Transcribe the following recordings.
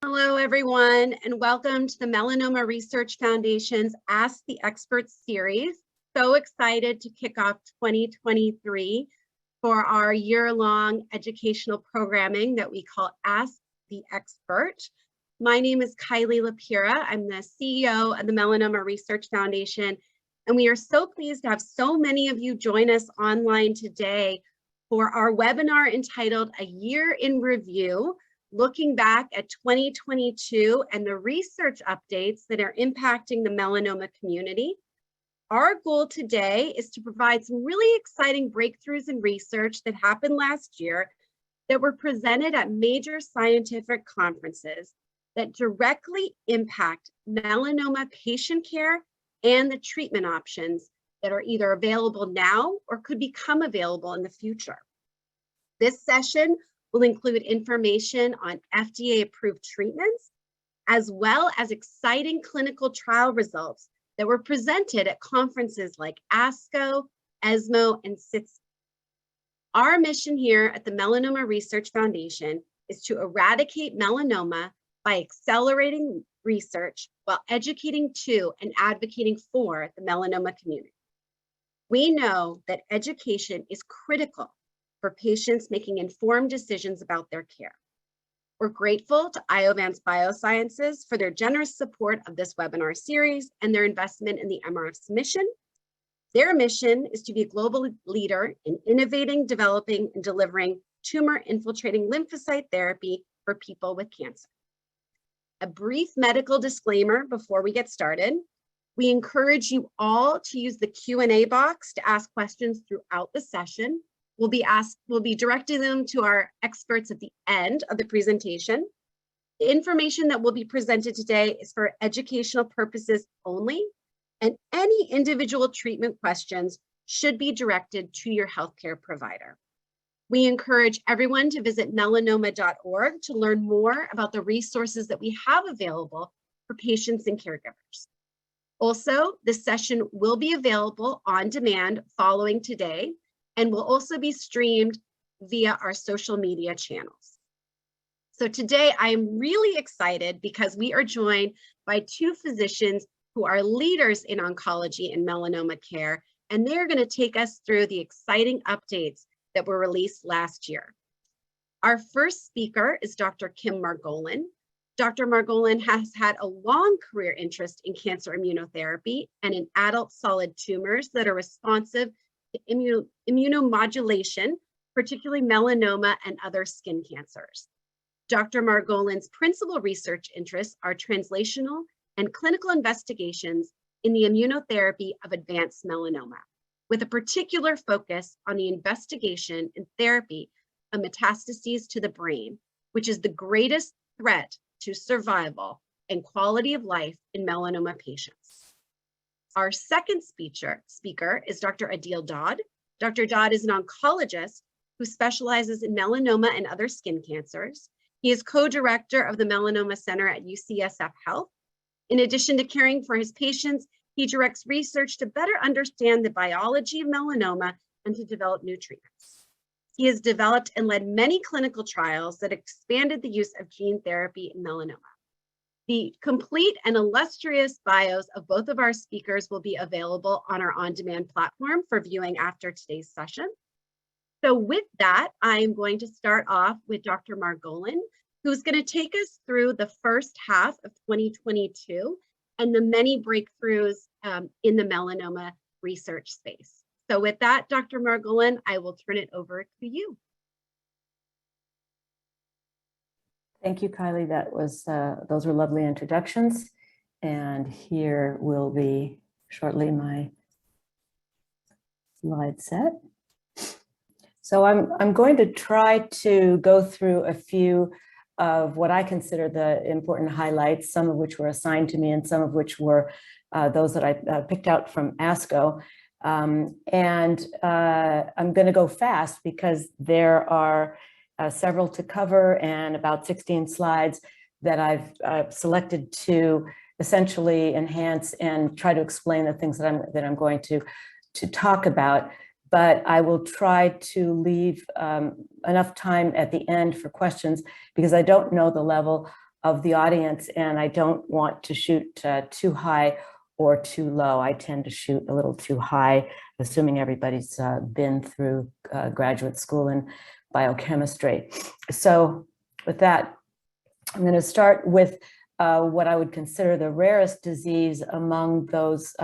Hello, everyone, and welcome to the Melanoma Research Foundation's Ask the Experts series. So excited to kick off 2023 for our year-long educational programming that we call Ask the Expert. My name is Kylie Lapira. I'm the CEO of the Melanoma Research Foundation, and we are so pleased to have so many of you join us online today for our webinar entitled A Year in Review, looking back at 2022 and the research updates that are impacting the melanoma community. Our goal today is to provide some really exciting breakthroughs in research that happened last year that were presented at major scientific conferences that directly impact melanoma patient care and the treatment options that are either available now or could become available in the future. This session will include information on FDA-approved treatments, as well as exciting clinical trial results that were presented at conferences like ASCO, ESMO, and SITC. Our mission here at the Melanoma Research Foundation is to eradicate melanoma by accelerating research while educating to and advocating for the melanoma community. We know that education is critical for patients making informed decisions about their care. We're grateful to Iovance Biosciences for their generous support of this webinar series and their investment in the MRF's mission. Their mission is to be a global leader in innovating, developing, and delivering tumor-infiltrating lymphocyte therapy for people with cancer. A brief medical disclaimer before we get started. We encourage you all to use the Q&A box to ask questions throughout the session. We'll be directing them to our experts at the end of the presentation. The information that will be presented today is for educational purposes only, and any individual treatment questions should be directed to your healthcare provider. We encourage everyone to visit melanoma.org to learn more about the resources that we have available for patients and caregivers. Also, this session will be available on demand following today, and will also be streamed via our social media channels. So today I'm really excited because we are joined by two physicians who are leaders in oncology and melanoma care, and they're going to take us through the exciting updates that were released last year. Our first speaker is Dr. Kim Margolin. Dr. Margolin has had a long career interest in cancer immunotherapy and in adult solid tumors that are responsive to immunomodulation, particularly melanoma and other skin cancers. Dr. Margolin's principal research interests are translational and clinical investigations in the immunotherapy of advanced melanoma, with a particular focus on the investigation and therapy of metastases to the brain, which is the greatest threat to survival and quality of life in melanoma patients. Our second speaker is Dr. Adil Dodd. Dr. Dodd is an oncologist who specializes in melanoma and other skin cancers. He is co-director of the Melanoma Center at UCSF Health. In addition to caring for his patients, he directs research to better understand the biology of melanoma and to develop new treatments. He has developed and led many clinical trials that expanded the use of gene therapy in melanoma. The complete and illustrious bios of both of our speakers will be available on our on-demand platform for viewing after today's session. So with that, I'm going to start off with Dr. Margolin, who's going to take us through the first half of 2022 and the many breakthroughs in the melanoma research space. So with that, Dr. Margolin, I will turn it over to you. Thank you, Kylie. Those were lovely introductions. And here will be shortly my slide set. So I'm going to try to go through a few of what I consider the important highlights, some of which were assigned to me and some of which were those that I picked out from ASCO. I'm going to go fast because there are several to cover and about 16 slides that I've selected to essentially enhance and try to explain the things that I'm going to talk about. But I will try to leave enough time at the end for questions because I don't know the level of the audience, and I don't want to shoot too high or too low. I tend to shoot a little too high, assuming everybody's been through graduate school in biochemistry. So with that, I'm going to start with what I would consider the rarest disease among those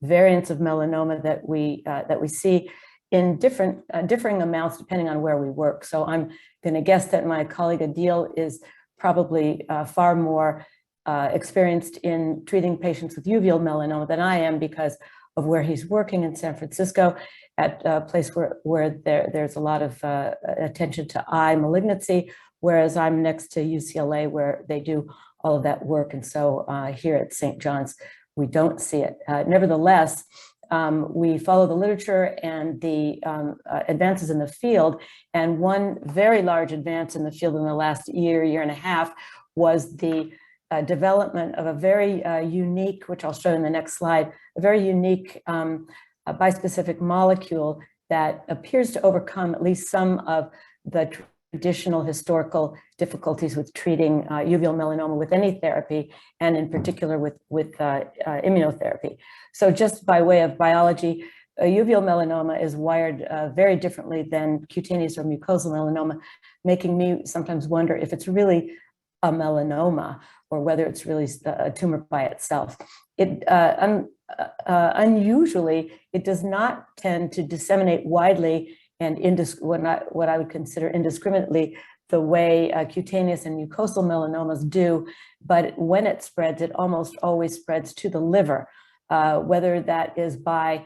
variants of melanoma that we see in differing amounts depending on where we work. So I'm going to guess that my colleague Adil is probably far more experienced in treating patients with uveal melanoma than I am, because of where he's working in San Francisco, at a place where there's a lot of attention to eye malignancy, whereas I'm next to UCLA, where they do all of that work. And so here at St. John's, we don't see it. Nevertheless, we follow the literature and the advances in the field. And one very large advance in the field in the last year and a half was the development of a very unique, which I'll show in the next slide, a very unique bispecific molecule that appears to overcome at least some of the traditional historical difficulties with treating uveal melanoma with any therapy, and in particular with immunotherapy. So just by way of biology, uveal melanoma is wired very differently than cutaneous or mucosal melanoma, making me sometimes wonder if it's really a melanoma or whether it's really a tumor by itself. Unusually, it does not tend to disseminate widely and what I would consider indiscriminately the way cutaneous and mucosal melanomas do, but when it spreads, it almost always spreads to the liver, whether that is by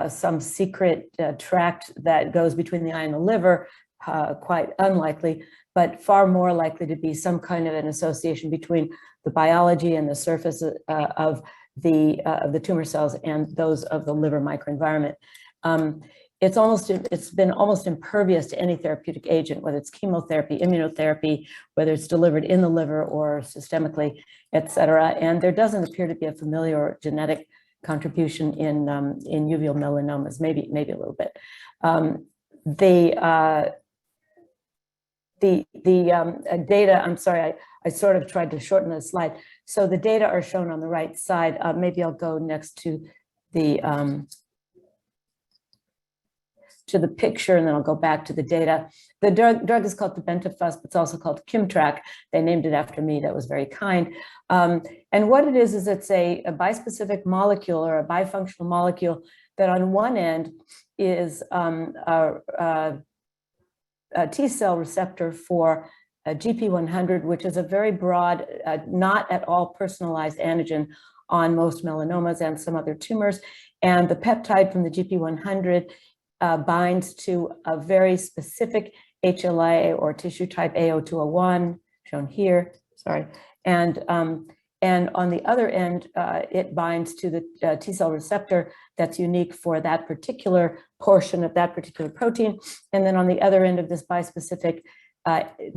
some secret tract that goes between the eye and the liver, quite unlikely, but far more likely to be some kind of an association between the biology and the surface of the tumor cells and those of the liver microenvironment. It's been almost impervious to any therapeutic agent, whether it's chemotherapy, immunotherapy, whether it's delivered in the liver or systemically, et cetera. And there doesn't appear to be a familial or genetic contribution in uveal melanomas, maybe a little bit. The data, I'm sorry, I sort of tried to shorten the slide. So the data are shown on the right side. Maybe I'll go next to the picture, and then I'll go back to the data. The drug is called tebentafusp, but it's also called Kimtrac. They named it after me. That was very kind. And what it is it's a bispecific molecule or a bifunctional molecule that on one end is a T cell receptor for GP100, which is a very broad, not at all personalized antigen on most melanomas and some other tumors. And the peptide from the GP100 binds to a very specific HLA or tissue type A0201, shown here, sorry. And on the other end, it binds to the T cell receptor that's unique for that particular portion of that particular protein. And then on the other end of this bispecific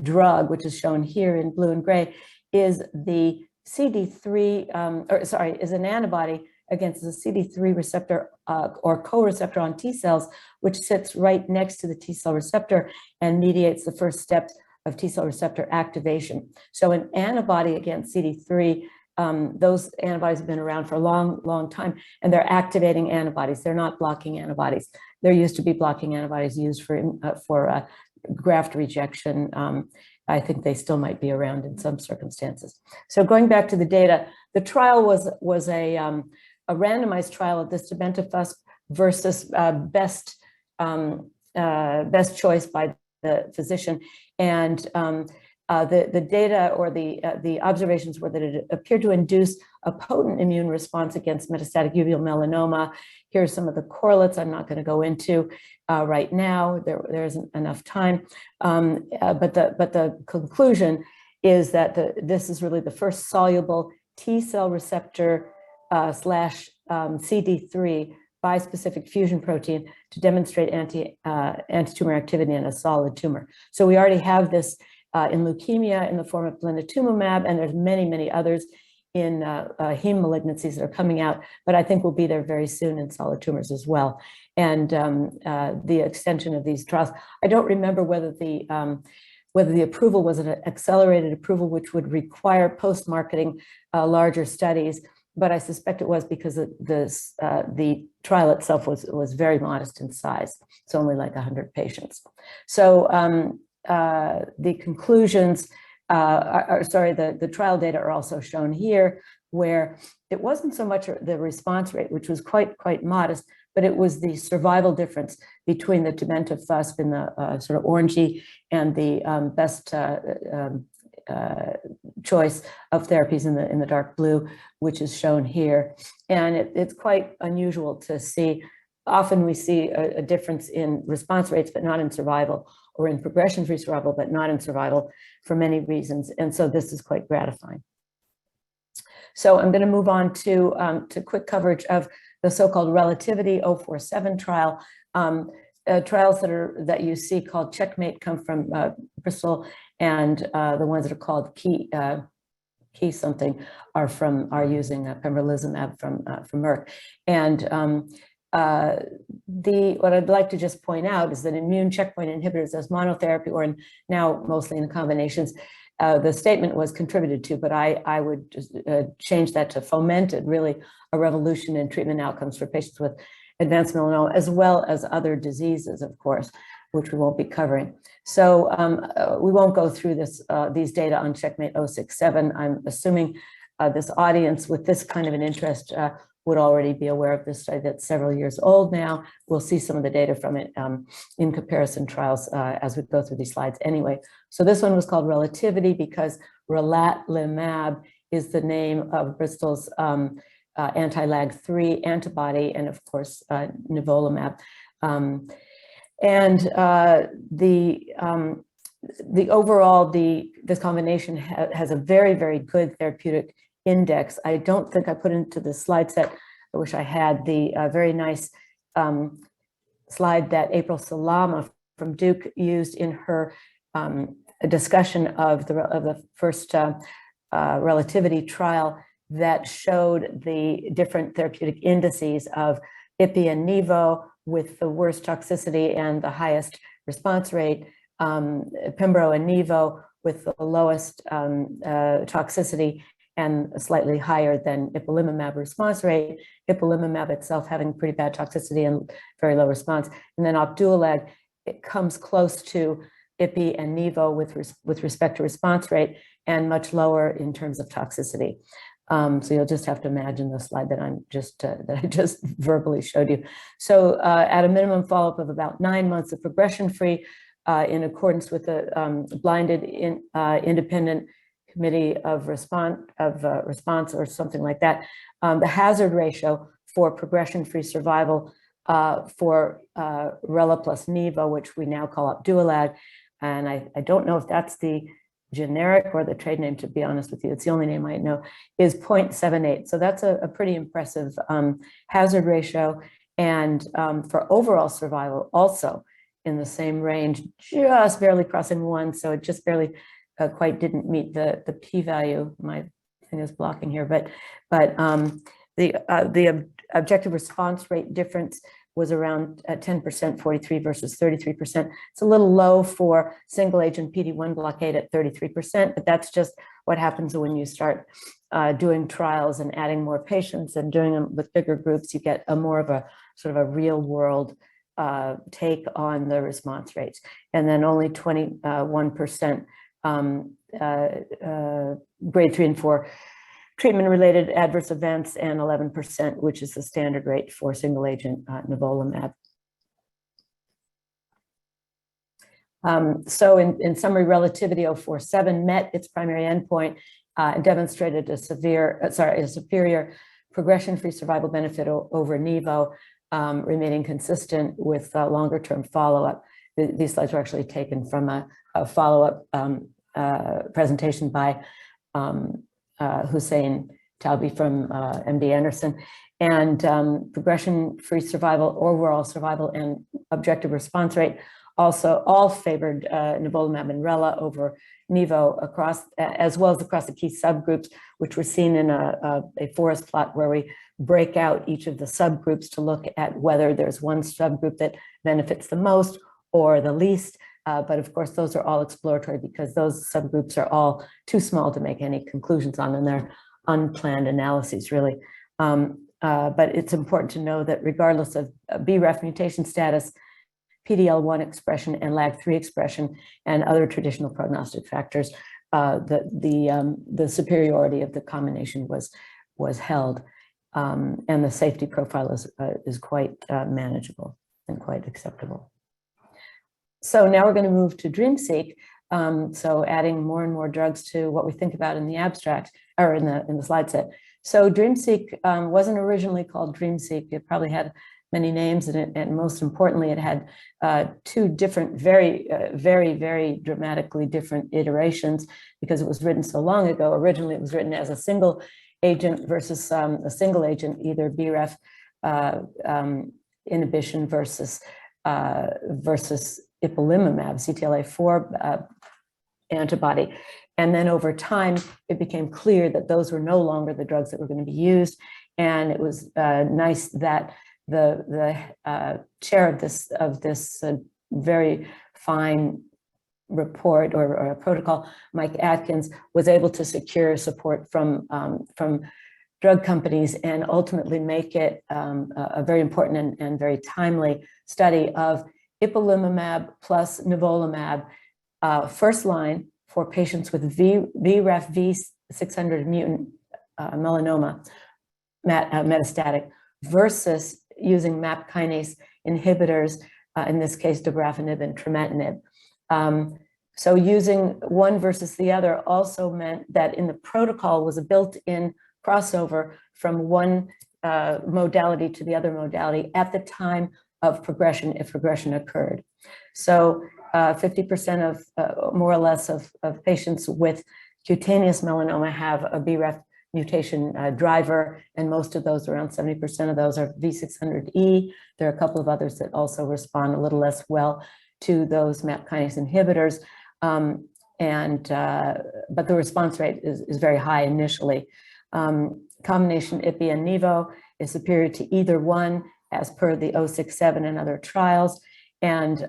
drug, which is shown here in blue and gray, is the CD3, is an antibody against the CD3 receptor or co-receptor on T cells, which sits right next to the T cell receptor and mediates the first steps of T cell receptor activation. So an antibody against CD3, those antibodies have been around for a long time, and they're activating antibodies. They're not blocking antibodies. There used to be blocking antibodies used for graft rejection. I think they still might be around in some circumstances. So going back to the data, the trial was a randomized trial of this tebentafusp versus best choice by the physician, and the data or the observations were that it appeared to induce a potent immune response against metastatic uveal melanoma. Here are some of the correlates I'm not going to go into right now. There isn't enough time, but the conclusion is that this is really the first soluble T cell receptor slash CD3 bispecific fusion protein to demonstrate anti-tumor activity in a solid tumor. So we already have this in leukemia in the form of blinatumomab, and there's many others in heme malignancies that are coming out, but I think we'll be there very soon in solid tumors as well. And the extension of these trials, I don't remember whether the whether the approval was an accelerated approval, which would require post-marketing larger studies. But I suspect it was because the trial itself was very modest in size. It's only like 100 patients. So the conclusions the trial data are also shown here, where it wasn't so much the response rate, which was quite modest, but it was the survival difference between the tebentafusp in the sort of orangey and the best choice of therapies in the dark blue, which is shown here. And it's quite unusual to see. Often we see a difference in response rates, but not in survival, or in progression-free survival, but not in survival for many reasons. And so this is quite gratifying. So I'm going to move on to quick coverage of the so-called Relativity 047 trial. Trials that you see called Checkmate come from Bristol, and the ones that are called Key something are using pembrolizumab from Merck. And what I'd like to just point out is that immune checkpoint inhibitors as monotherapy, or now mostly in combinations, the statement was contributed to, but I would just change that to fomented really a revolution in treatment outcomes for patients with advanced melanoma, as well as other diseases, of course, which we won't be covering. So we won't go through these data on Checkmate 067. I'm assuming this audience with this kind of an interest would already be aware of this study that's several years old now. We'll see some of the data from it in comparison trials as we go through these slides anyway. So this one was called Relativity because relatlimab is the name of Bristol's anti-LAG3 antibody, and of course, nivolumab. This combination has a very, very good therapeutic index. I don't think I put into the slide set, I wish I had, the very nice slide that April Salama from Duke used in her discussion of the first Relativity trial that showed the different therapeutic indices of Ipi and Nivo with the worst toxicity and the highest response rate, Pembro and Nivo with the lowest toxicity and slightly higher than ipilimumab response rate, ipilimumab itself having pretty bad toxicity and very low response. And then Opdualag, it comes close to Ipi and Nivo with respect to response rate and much lower in terms of toxicity. So you'll just have to imagine the slide that I just verbally showed you. So at a minimum follow-up of about 9 months of progression-free, in accordance with the blinded independent committee of response or something like that, the hazard ratio for progression-free survival for Rela plus Nivo, which we now call Opdualag, and I don't know if that's the generic or the trade name, to be honest with you, it's the only name I know, is 0.78. So that's a pretty impressive hazard ratio. And for overall survival, also in the same range, just barely crossing 1. So it just barely quite didn't meet the p-value. My thing is blocking here, but the objective response rate difference was around 10%, 43 versus 33%. It's a little low for single agent PD-1 blockade at 33%, but that's just what happens when you start doing trials and adding more patients and doing them with bigger groups. You get a more of a sort of a real world take on the response rates. And then only 21% grade 3 and 4 treatment-related adverse events, and 11%, which is the standard rate for single-agent nivolumab. So in summary, Relativity 047 met its primary endpoint and demonstrated a superior progression-free survival benefit over Nivo, remaining consistent with longer-term follow-up. These slides were actually taken from a follow-up presentation by Hussein Taubi from MD Anderson, and progression-free survival, overall survival, and objective response rate also all favored nivolumab and Rela over Nivo across, as well as across the key subgroups, which were seen in a forest plot where we break out each of the subgroups to look at whether there's one subgroup that benefits the most or the least But of course, those are all exploratory because those subgroups are all too small to make any conclusions on, and they're unplanned analyses, really. But it's important to know that regardless of BRAF mutation status, PD-L1 expression and LAG3 expression and other traditional prognostic factors, the superiority of the combination was held, and the safety profile is quite manageable and quite acceptable. So now we're going to move to DREAMseq. So adding more and more drugs to what we think about in the abstract or in the slide set. So DREAMseq wasn't originally called DREAMseq. It probably had many names, and most importantly, it had two different, very dramatically different iterations because it was written so long ago. Originally, it was written as a single agent versus a single agent, either BRAF inhibition versus ipilimumab, CTLA-4 antibody. And then over time, it became clear that those were no longer the drugs that were going to be used. And it was nice that the chair of this very fine report or protocol, Mike Atkins, was able to secure support from drug companies and ultimately make it a very important and very timely study of ipilimumab plus nivolumab first line for patients with BRAF V600 mutant melanoma metastatic versus using MAP kinase inhibitors, in this case, dabrafenib and trametinib. So using one versus the other also meant that in the protocol was a built-in crossover from one modality to the other modality at the time of progression, if progression occurred. So 50% of more or less of patients with cutaneous melanoma have a BRAF mutation driver, and most of those, around 70% of those, are V600E. There are a couple of others that also respond a little less well to those MAP kinase inhibitors, but the response rate is very high initially. Combination IPI and Nivo is superior to either one, as per the 067 and other trials. And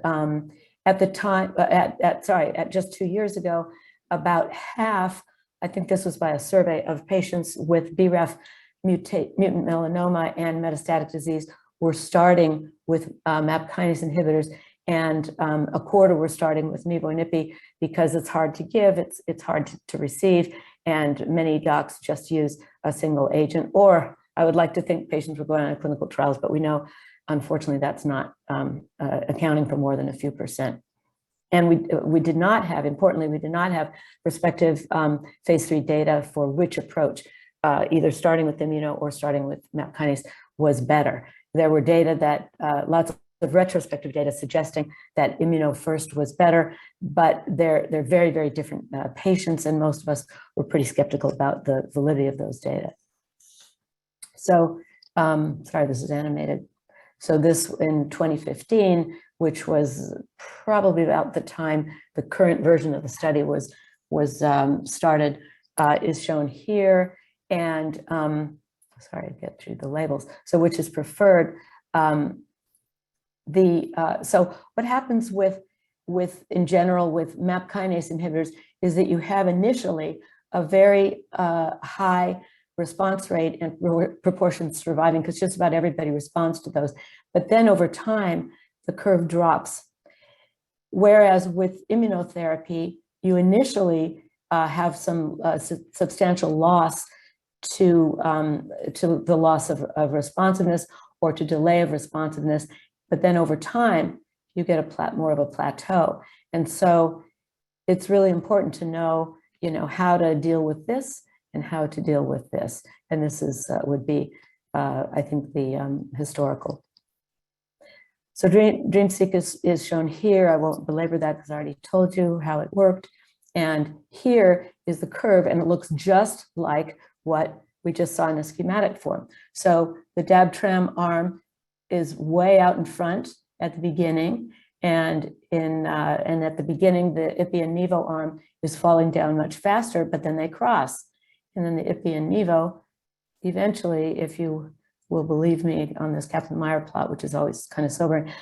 at the time, at just 2 years ago, about half, I think this was by a survey of patients with BRAF mutant melanoma and metastatic disease, were starting with MAP kinase inhibitors, and a quarter were starting with Nivo and Ipi because it's hard to give, it's hard to receive, and many docs just use a single agent. Or I would like to think patients were going on clinical trials, but we know, unfortunately, that's not accounting for more than a few percent. And we did not have, importantly, we did not have prospective phase 3 data for which approach, either starting with Immuno or starting with MAP kinase, was better. There were data that, lots of retrospective data suggesting that Immuno first was better, but they're very different patients, and most of us were pretty skeptical about the validity of those data. So, sorry, this is animated. So this in 2015, which was probably about the time the current version of the study was started, is shown here. And sorry, to get through the labels. So which is preferred. So what happens with in general with MAP kinase inhibitors is that you have initially a very high response rate and proportion surviving, because just about everybody responds to those. But then over time, the curve drops. Whereas with immunotherapy, you initially have some substantial loss to the loss of responsiveness or to delay of responsiveness. But then over time, you get more of a plateau. And so it's really important to know, how to deal with this and how to deal with this. And this is would be, I think, the historical. So DREAMseq is shown here. I won't belabor that because I already told you how it worked. And here is the curve, and it looks just like what we just saw in the schematic form. So the dab-tram arm is way out in front at the beginning, and at the beginning, the Ipi and Nivo arm is falling down much faster, but then they cross. And then the Ipi and Nivo, eventually, if you will believe me on this Kaplan-Meier plot, which is always kind of sobering,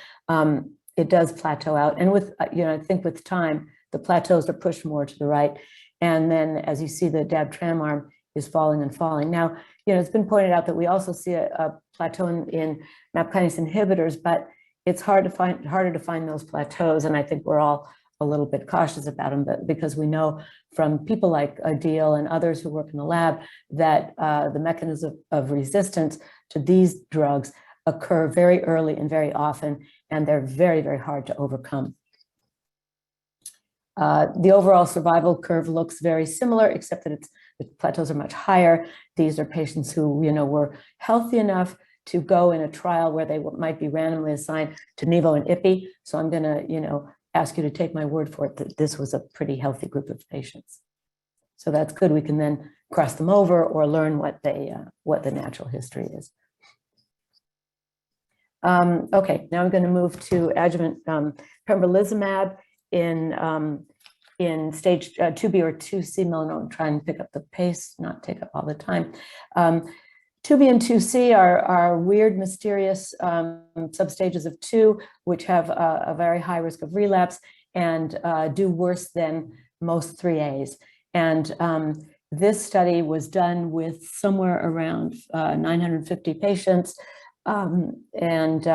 it does plateau out. And with, I think with time, the plateaus are pushed more to the right. And then as you see, the dab-tram arm is falling and falling. Now, it's been pointed out that we also see a plateau in MAP kinase inhibitors, but it's harder to find those plateaus. And I think we're all a little bit cautious about them, but because we know from people like Adil and others who work in the lab that the mechanism of resistance to these drugs occur very early and very often, and they're very, very hard to overcome. The overall survival curve looks very similar, except that the plateaus are much higher. These are patients who, were healthy enough to go in a trial where they might be randomly assigned to Nivo and Ipi. So I'm going to, ask you to take my word for it that this was a pretty healthy group of patients. So that's good. We can then cross them over or learn what the natural history is. Okay, now I'm going to move to adjuvant pembrolizumab in stage 2B or 2C melanoma. Try and pick up the pace, not take up all the time. 2B and 2C are weird, mysterious substages of 2, which have a very high risk of relapse and do worse than most 3As. And this study was done with somewhere around 950 patients and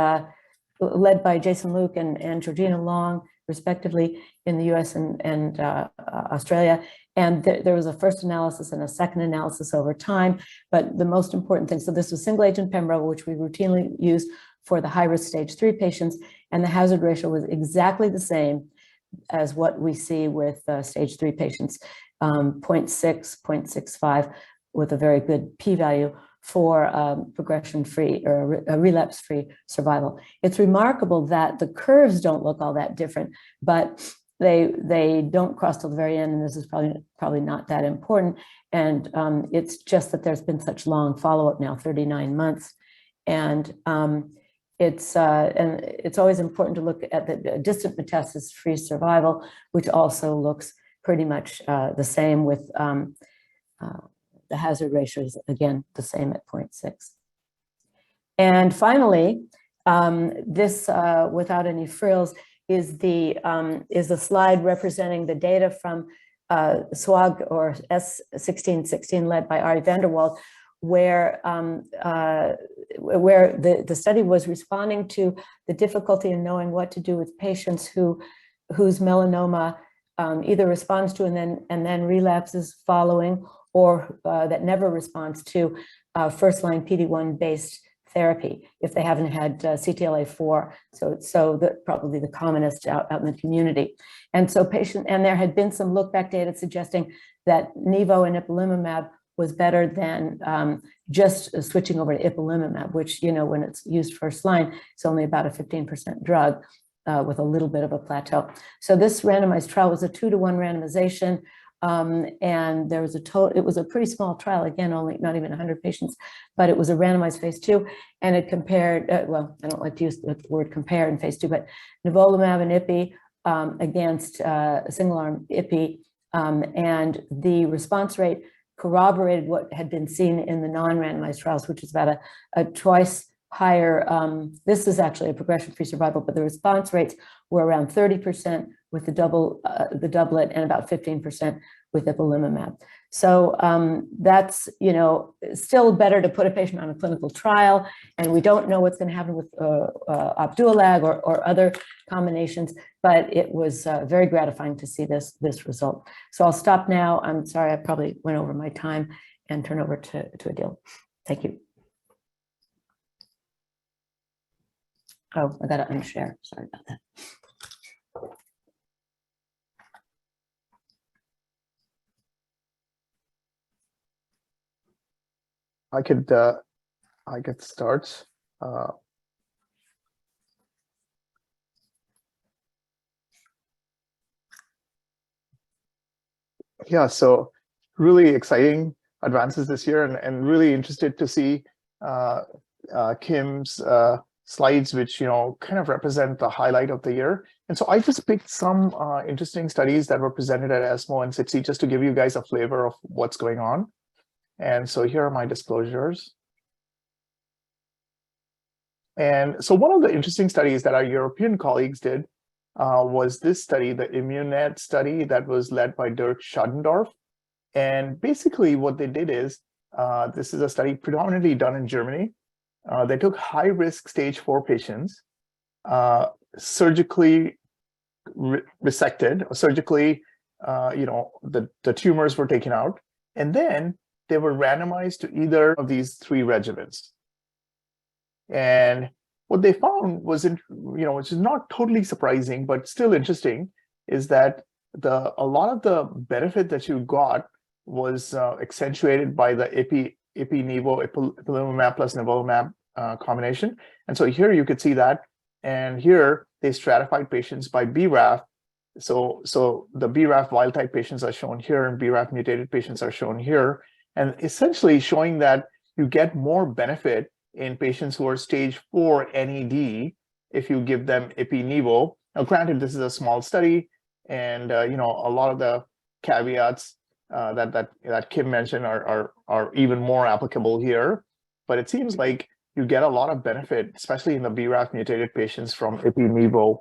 led by Jason Luke and Georgina Long, respectively, in the US and Australia. And there was a first analysis and a second analysis over time. But the most important thing, so this was single agent pembro, which we routinely use for the high risk stage 3 patients. And the hazard ratio was exactly the same as what we see with stage 3 patients, 0.6, 0.65, with a very good p-value for progression-free or relapse-free survival. It's remarkable that the curves don't look all that different, but they don't cross till the very end, and this is probably not that important. And it's just that there's been such long follow-up now, 39 months, and it's always important to look at the distant metastasis-free survival, which also looks pretty much the same with the hazard ratio is, again, the same at 0.6. And finally, this, without any frills, is the slide representing the data from SWOG or S1616 led by Ari Vanderwald, where the study was responding to the difficulty in knowing what to do with patients whose melanoma either responds to and then relapses following, or that never responds to first-line PD-1 based therapy if they haven't had CTLA-4. So probably the commonest out in the community. And so there had been some look-back data suggesting that Nivo and ipilimumab was better than just switching over to ipilimumab, which, when it's used first line, it's only about a 15% drug with a little bit of a plateau. So this randomized trial was a 2-to-1 randomization. And there was it was a pretty small trial, again, only not even 100 patients, but it was a randomized phase 2, and it compared, well, I don't like to use the word compare in phase 2, but nivolumab and Ipi against single arm Ipi, and the response rate corroborated what had been seen in the non-randomized trials, which is about a twice higher, this is actually a progression-free survival, but the response rates were around 30% with the doublet and about 15% with ipilimumab. So that's, still better to put a patient on a clinical trial, and we don't know what's going to happen with Opdualag or other combinations, but it was very gratifying to see this result. So I'll stop now. I'm sorry, I probably went over my time, and turn over to Adil. Thank you. Oh, I got to unshare. Sorry about that. I could start. Yeah, so really exciting advances this year, and really interested to see Kim's slides, which kind of represent the highlight of the year. And so I just picked some interesting studies that were presented at ESMO and SITC just to give you guys a flavor of what's going on. And so here are my disclosures. And so one of the interesting studies that our European colleagues did was this study, the Immunet study that was led by Dirk Schadendorf. And basically what they did is, this is a study predominantly done in Germany. They took high-risk stage 4 patients, surgically resected, or surgically, the tumors were taken out, and then they were randomized to either of these 3 regimens. And what they found was, which is not totally surprising, but still interesting, is that a lot of the benefit that you got was accentuated by the ipi-nivo ipilimumab plus nivolumab combination. And so here you could see that, and here they stratified patients by BRAF. So the BRAF wild type patients are shown here, and BRAF mutated patients are shown here, and essentially showing that you get more benefit in patients who are stage 4 NED if you give them ipi-nivo. Now, granted, this is a small study, and a lot of the caveats that Kim mentioned are even more applicable here. But it seems like you get a lot of benefit, especially in the BRAF mutated patients, from ipi-nivo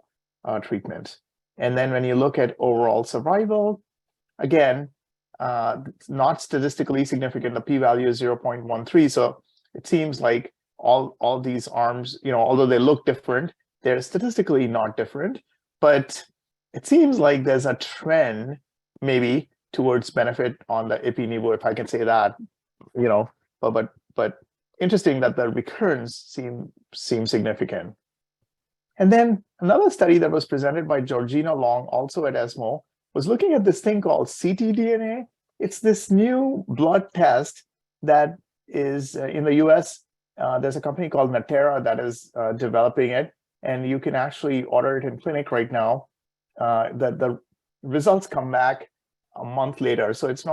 treatment. And then when you look at overall survival, again, it's not statistically significant. The p-value is 0.13. So it seems like all these arms, although they look different, they're statistically not different. But it seems like there's a trend maybe towards benefit on the ipi-nivo, if I can say that, but interesting that the recurrence seem significant. And then another study that was presented by Georgina Long, also at ESMO, was looking at this thing called ctDNA. It's this new blood test that is in the US. There's a company called Natera that is developing it, and you can actually order it in clinic right now. The results come back a month later, so it's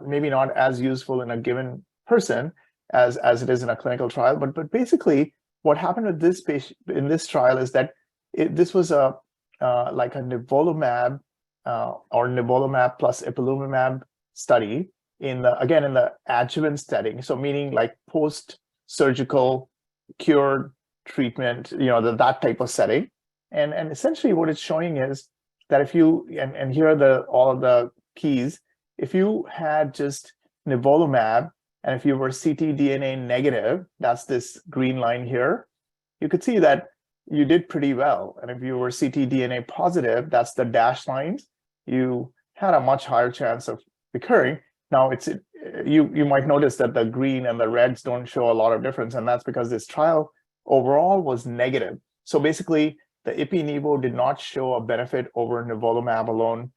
maybe not as useful in a given person as it is in a clinical trial. But basically, what happened with this patient in this trial is that this was like a nivolumab or nivolumab plus ipilimumab study in the adjuvant setting. So meaning like post-surgical cure treatment, that type of setting. And essentially what it's showing is that if you, and here are all of the keys, if you had just nivolumab, and if you were ctDNA negative, that's this green line here, you could see that you did pretty well. And if you were ctDNA positive, that's the dashed lines, you had a much higher chance of recurring. Now, you might notice that the green and the reds don't show a lot of difference, and that's because this trial overall was negative. So basically, the ipi-nivo did not show a benefit over nivolumab alone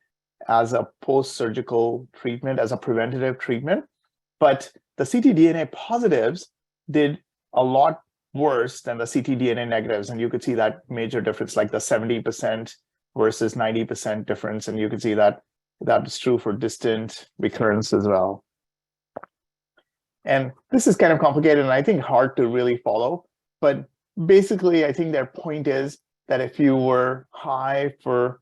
as a post-surgical treatment, as a preventative treatment. But the ctDNA positives did a lot worse than the ctDNA negatives. And you could see that major difference, like the 70% versus 90% difference. And you could see that is true for distant recurrence as well. And this is kind of complicated and I think hard to really follow. But basically, I think their point is that if you were negative for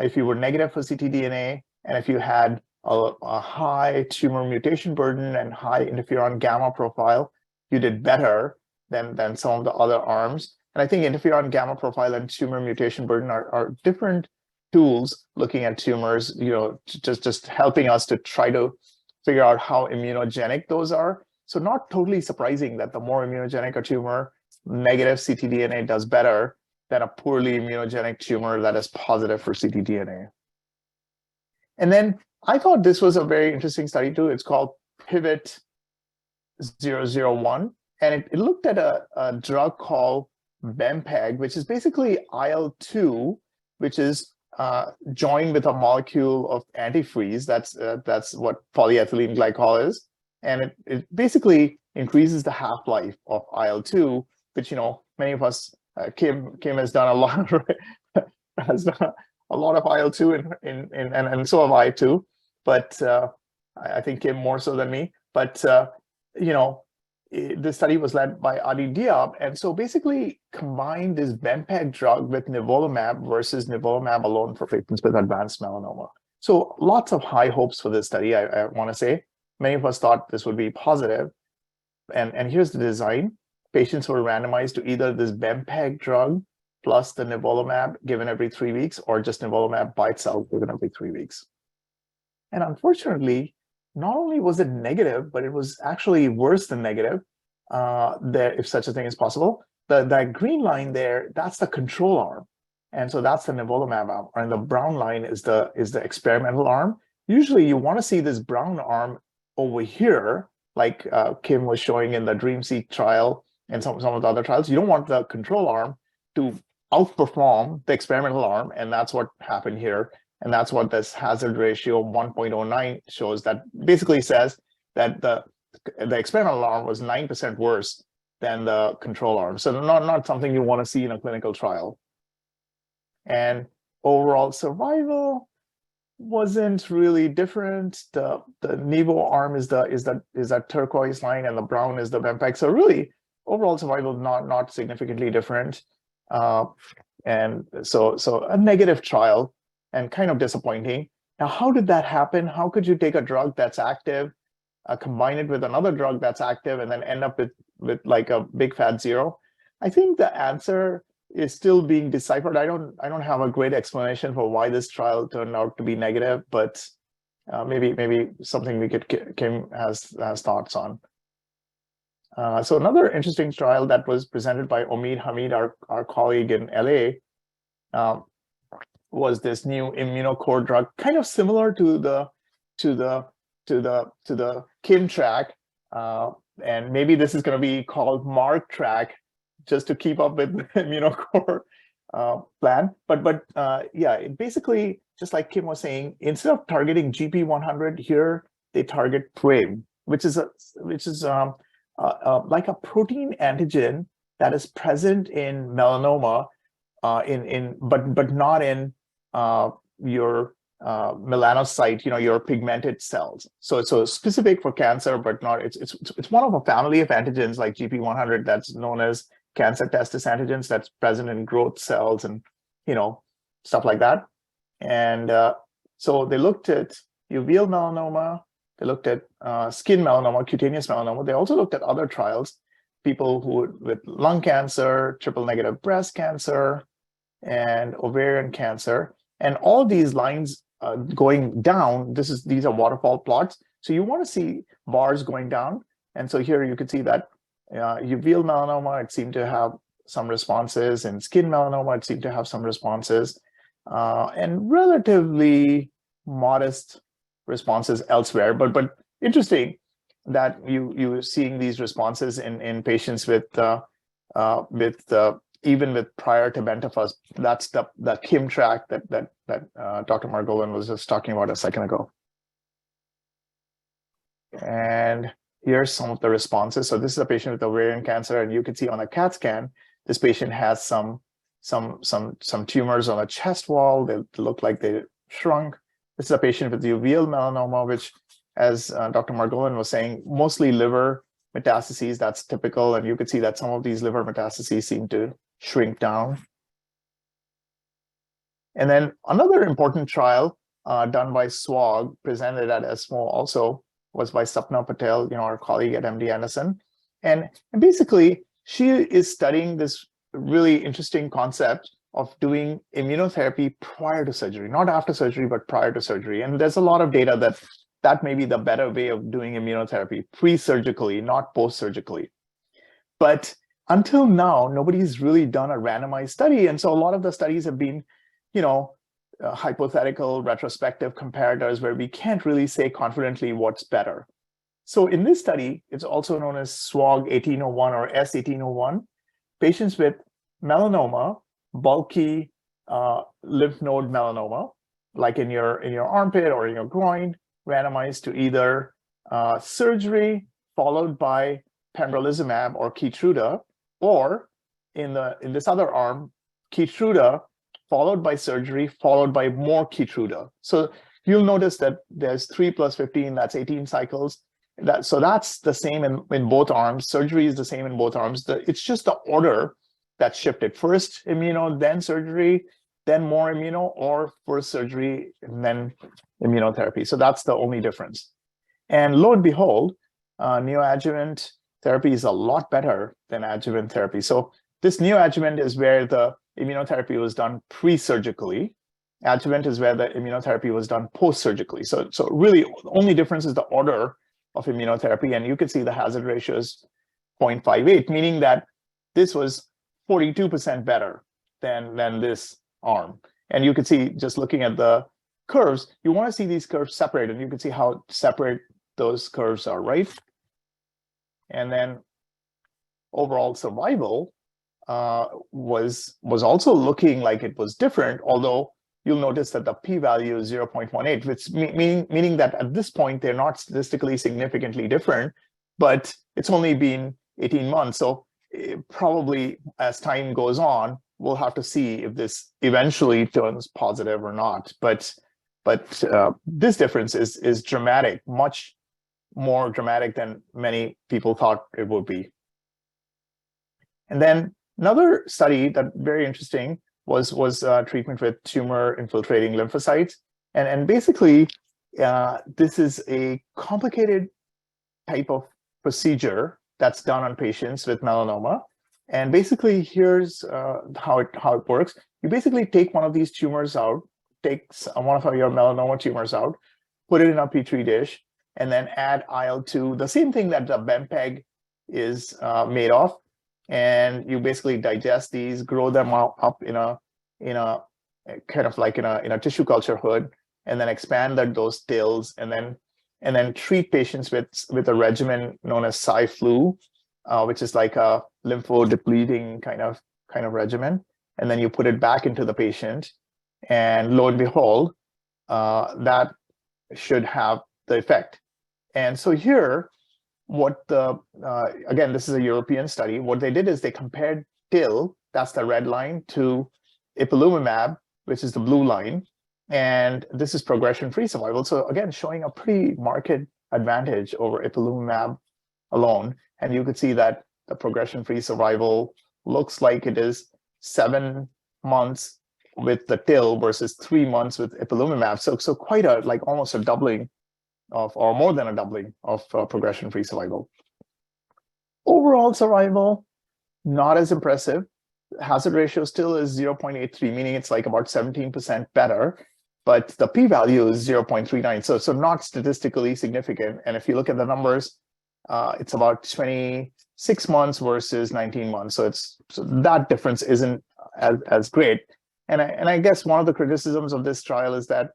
ctDNA, and if you had a high tumor mutation burden and high interferon gamma profile, you did better than some of the other arms. And I think interferon gamma profile and tumor mutation burden are different tools looking at tumors, just helping us to try to figure out how immunogenic those are. So not totally surprising that the more immunogenic a tumor, negative ctDNA does better than a poorly immunogenic tumor that is positive for ctDNA. And then I thought this was a very interesting study too. It's called Pivot 001. And it looked at a drug called Bempeg, which is basically IL-2, which is joined with a molecule of antifreeze. That's what polyethylene glycol is. And it basically increases the half-life of IL-2, which, many of us, Kim has done a lot of, has done a lot of IL-2 and so have I too. But I think Kim more so than me. But, the study was led by Adi Diab, and so basically combined this Bempeg drug with nivolumab versus nivolumab alone for patients with advanced melanoma. So lots of high hopes for this study, I want to say. Many of us thought this would be positive. And here's the design. patients were randomized to either this Bempeg drug plus the nivolumab given every 3 weeks, or just nivolumab by itself given every 3 weeks. And unfortunately, not only was it negative, but it was actually worse than negative, if such a thing is possible. That green line there, that's the control arm. And so that's the nivolumab arm. And the brown line is the experimental arm. Usually you want to see this brown arm over here, like Kim was showing in the DreamSeq trial and some of the other trials. You don't want the control arm to outperform the experimental arm, and that's what happened here. And that's what this hazard ratio 1.09 shows. That basically says that the experimental arm was 9% worse than the control arm. So not something you want to see in a clinical trial. And overall survival wasn't really different. The Nivo arm is that turquoise line, and the brown is the Bempeg. So really, overall survival not significantly different. And so a negative trial and kind of disappointing. Now, how did that happen? How could you take a drug that's active, combine it with another drug that's active, and then end up with like a big fat zero? I think the answer is still being deciphered. I don't have a great explanation for why this trial turned out to be negative, but maybe something Kim has thoughts on. So another interesting trial that was presented by Omid Hamid, our colleague in LA, was this new Immuno drug, kind of similar to the Kim track, and maybe this is going to be called Mark track, just to keep up with the Immunocore plan. But yeah, it basically, just like Kim was saying, instead of targeting GP100 here, they target PRAME, which is like a protein antigen that is present in melanoma, but not in your melanocyte, your pigmented cells. So it's specific for cancer, but not. It's one of a family of antigens like GP100 that's known as cancer testis antigens, that's present in growth cells and stuff like that. And so they looked at uveal melanoma, they looked at skin melanoma, cutaneous melanoma. They also looked at other trials, people with lung cancer, triple negative breast cancer, and ovarian cancer. And all these lines going down, these are waterfall plots. So you want to see bars going down. And so here you can see that uveal melanoma, it seemed to have some responses, and skin melanoma, it seemed to have some responses, and relatively modest responses elsewhere. But interesting that you're seeing these responses in patients with even with prior to tebentafusp. That's the Kim track that Dr. Margolin was just talking about a second ago. And here's some of the responses. So this is a patient with ovarian cancer, and you can see on a CAT scan, this patient has some tumors on a chest wall. They look like they shrunk. This is a patient with uveal melanoma, which, as Dr. Margolin was saying, mostly liver metastases. That's typical, and you could see that some of these liver metastases seem to shrink down. And then another important trial done by SWOG, presented at ESMO also, was by Sapna Patel, our colleague at MD Anderson. And basically, she is studying this really interesting concept of doing immunotherapy prior to surgery, not after surgery, but prior to surgery. And there's a lot of data that may be the better way of doing immunotherapy, pre-surgically, not post-surgically. But until now, nobody's really done a randomized study. And so a lot of the studies have been, hypothetical, retrospective comparators where we can't really say confidently what's better. So in this study, it's also known as SWOG 1801 or S1801, patients with melanoma, bulky lymph node melanoma, like in your armpit or in your groin, randomized to either surgery followed by pembrolizumab or Keytruda, or in this other arm, Keytruda followed by surgery, followed by more Keytruda. So you'll notice that there's 3 + 15, that's 18 cycles. So that's the same in both arms. Surgery is the same in both arms. It's just the order that's shifted. First immuno, then surgery, then more immuno, or first surgery, and then immunotherapy. So that's the only difference. And lo and behold, neoadjuvant therapy is a lot better than adjuvant therapy. So this neoadjuvant is where the immunotherapy was done pre-surgically. Adjuvant is where the immunotherapy was done post-surgically. So really, the only difference is the order of immunotherapy. And you can see the hazard ratio is 0.58, meaning that this was 42% better than this arm. And you can see, just looking at the curves, you want to see these curves separate, and you can see how separate those curves are, right? And then overall survival was also looking like it was different, although you'll notice that the p-value is 0.18, which meaning that at this point they're not statistically significantly different, but it's only been 18 months. So probably as time goes on, we'll have to see if this eventually turns positive or not. But this difference is dramatic, much more dramatic than many people thought it would be. And then another study that very interesting was treatment with tumor infiltrating lymphocytes. And basically, this is a complicated type of procedure that's done on patients with melanoma. And basically, here's how it works. You basically take one of these tumors out, take one of your melanoma tumors out, put it in a Petri dish, and then add IL-2, the same thing that the BEMPEG is made of. And you basically digest these, grow them up in a kind of like in a tissue culture hood, and then expand those TILs, and then treat patients with a regimen known as Cy/Flu, which is like a lymphodepleting kind of regimen. And then you put it back into the patient, and lo and behold, that should have the effect. And so here, again, this is a European study. What they did is they compared TIL, that's the red line, to ipilimumab, which is the blue line. And this is progression-free survival. So again, showing a pretty marked advantage over ipilimumab alone. And you could see that the progression-free survival looks like it is 7 months with the TIL versus 3 months with ipilimumab. So quite almost a doubling or more than a doubling of progression-free survival. Overall survival, not as impressive. Hazard ratio still is 0.83, meaning it's like about 17% better, but the p-value is 0.39, so not statistically significant. And if you look at the numbers, it's about 26 months versus 19 months. So that difference isn't as great. And I guess one of the criticisms of this trial is that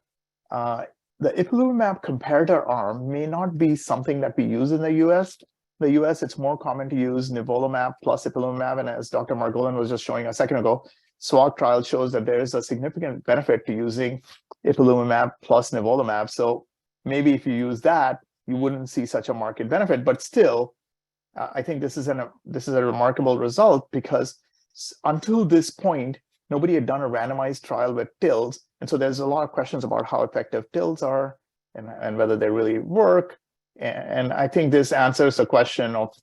the ipilimumab comparator arm may not be something that we use in the US. The US, it's more common to use nivolumab plus ipilimumab. And as Dr. Margolin was just showing a second ago, SWOG trial shows that there is a significant benefit to using ipilimumab plus nivolumab. So maybe if you use that, you wouldn't see such a marked benefit. But still, I think this is a remarkable result, because until this point, nobody had done a randomized trial with TILs. And so there's a lot of questions about how effective TILs are and whether they really work. And I think this answers the question of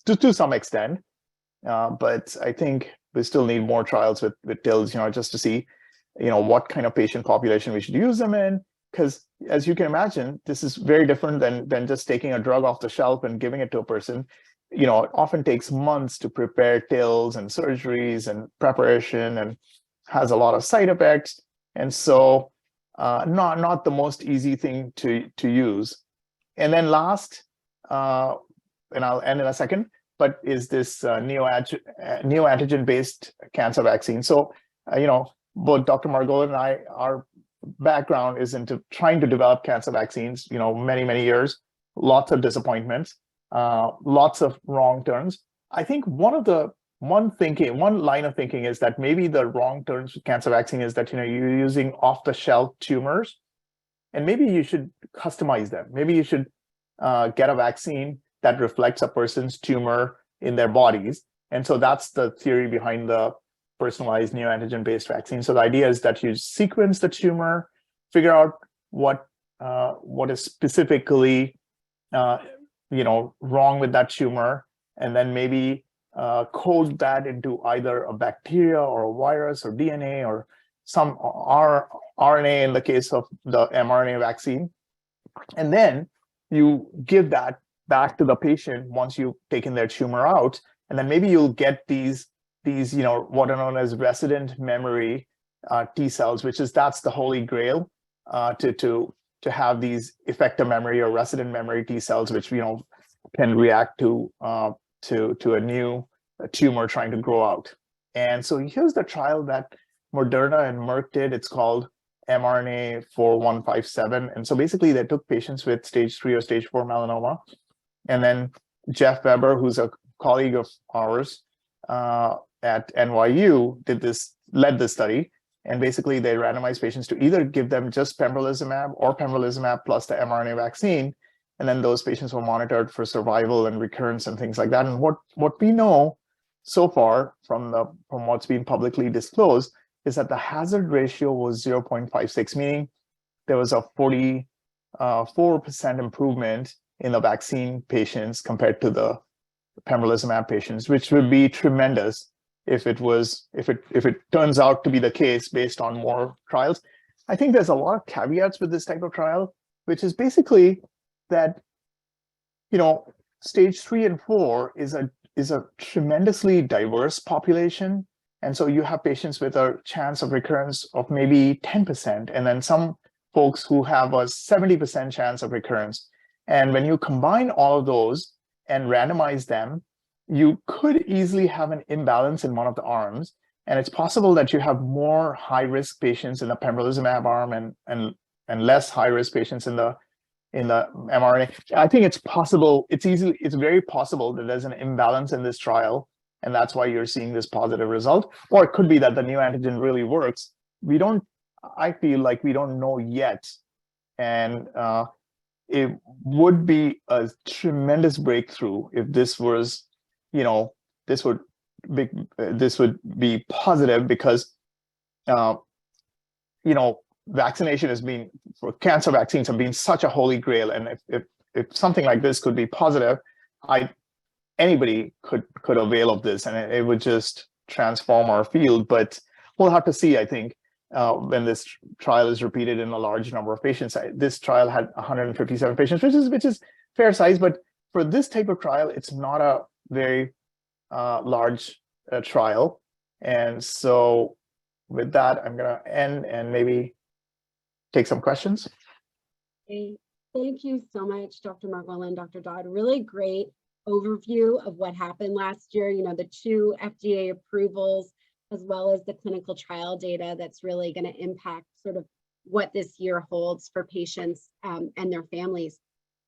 to some extent. But I think we still need more trials with TILs, just to see, what kind of patient population we should use them in. Because as you can imagine, this is very different than just taking a drug off the shelf and giving it to a person. It often takes months to prepare TILs and surgeries and preparation, and has a lot of side effects. And so not the most easy thing to use. And then last, and I'll end in a second, but is this neoantigen-based cancer vaccine. So, both Dr. Margolin and I, our background is into trying to develop cancer vaccines, many, many years, lots of disappointments, lots of wrong turns. I think one line of thinking is that maybe the wrong turns with cancer vaccine is that, you're using off-the-shelf tumors, and maybe you should customize them. Maybe you should get a vaccine that reflects a person's tumor in their bodies. And so that's the theory behind the personalized neoantigen-based vaccine. So the idea is that you sequence the tumor, figure out what is specifically wrong with that tumor, and then maybe code that into either a bacteria or a virus or DNA or some RNA in the case of the mRNA vaccine. And then you give that back to the patient once you've taken their tumor out, and then maybe you'll get these what are known as resident memory T cells, that's the holy grail to have these effector memory or resident memory T cells, which can react to a new tumor trying to grow out. And so here's the trial that Moderna and Merck did. It's called mRNA 4157. And so basically they took patients with stage 3 or stage 4 melanoma. And then Jeff Weber, who's a colleague of ours at NYU, led this study. And basically they randomized patients to either give them just pembrolizumab or pembrolizumab plus the mRNA vaccine. And then those patients were monitored for survival and recurrence and things like that. And what we know so far from what's been publicly disclosed is that the hazard ratio was 0.56, meaning there was a 44% improvement in the vaccine patients compared to the pembrolizumab patients, which would be tremendous if it turns out to be the case based on more trials. I think there's a lot of caveats with this type of trial, which is basically that stage 3 and 4 is a tremendously diverse population. And so you have patients with a chance of recurrence of maybe 10%, and then some folks who have a 70% chance of recurrence. And when you combine all of those and randomize them, you could easily have an imbalance in one of the arms. And it's possible that you have more high-risk patients in the pembrolizumab arm and less high-risk patients in the mRNA. I think it's possible, it's very possible that there's an imbalance in this trial, and that's why you're seeing this positive result. Or it could be that the neoantigen really works. I feel like we don't know yet. And it would be a tremendous breakthrough if this was, this would be positive, because, vaccination has been, for cancer vaccines have been such a holy grail. And if something like this could be positive, anybody could avail of this, and it would just transform our field. But we'll have to see, I think, when this trial is repeated in a large number of patients. This trial had 157 patients, which is fair size, but for this type of trial, it's not a very large trial. And so with that, I'm going to end and maybe take some questions. Thank you so much, Dr. Margolin, Dr. Dodd. Really great overview of what happened last year, the 2 FDA approvals, as well as the clinical trial data that's really going to impact sort of what this year holds for patients and their families.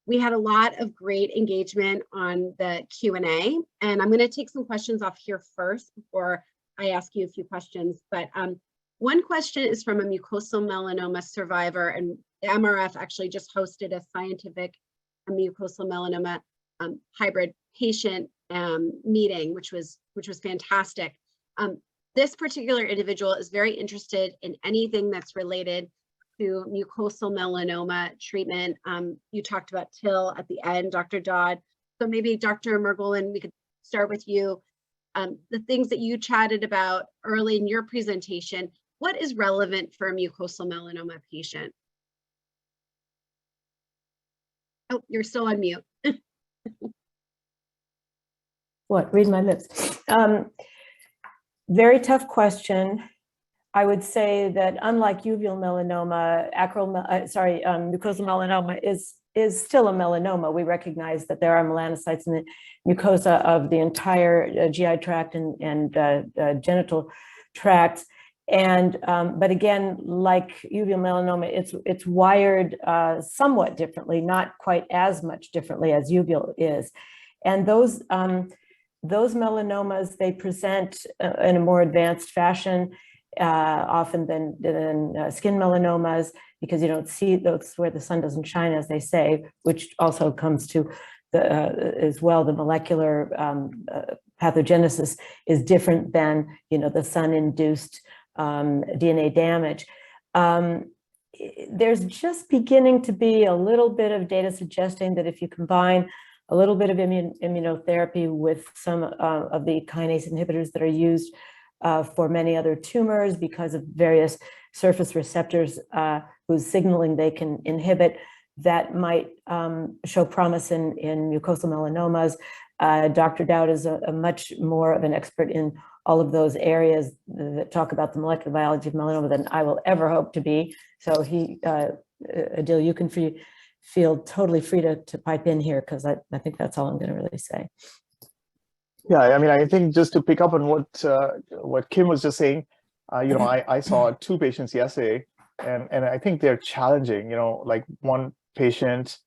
We had a lot of great engagement on the Q&A, and I'm going to take some questions off here first before I ask you a few questions. But one question is from a mucosal melanoma survivor, and the MRF actually just hosted a scientific mucosal melanoma hybrid patient meeting, which was fantastic. This particular individual is very interested in anything that's related to mucosal melanoma treatment. You talked about TIL at the end, Dr. Dodd. So maybe Dr. Margolin, we could start with you. The things that you chatted about early in your presentation, what is relevant for a mucosal melanoma patient? Oh, you're still on mute. What? Read my lips. Very tough question. I would say that unlike uveal melanoma, mucosal melanoma is still a melanoma. We recognize that there are melanocytes in the mucosa of the entire GI tract and genital tracts. And but again, like uveal melanoma, it's wired somewhat differently, not quite as much differently as uveal is. And those melanomas, they present in a more advanced fashion, often than skin melanomas, because you don't see those where the sun doesn't shine, as they say, which also comes to as well, the molecular pathogenesis is different than the sun-induced DNA damage. There's just beginning to be a little bit of data suggesting that if you combine a little bit of immunotherapy with some of the kinase inhibitors that are used for many other tumors because of various surface receptors whose signaling they can inhibit, that might show promise in mucosal melanomas. Dr. Dowd is a much more of an expert in all of those areas that talk about the molecular biology of melanoma than I will ever hope to be. So Adil, you can feel totally free to pipe in here, because I think that's all I'm going to really say. Yeah, I mean, I think just to pick up on what Kim was just saying, I saw 2 patients yesterday, and I think they're challenging. Like one patient,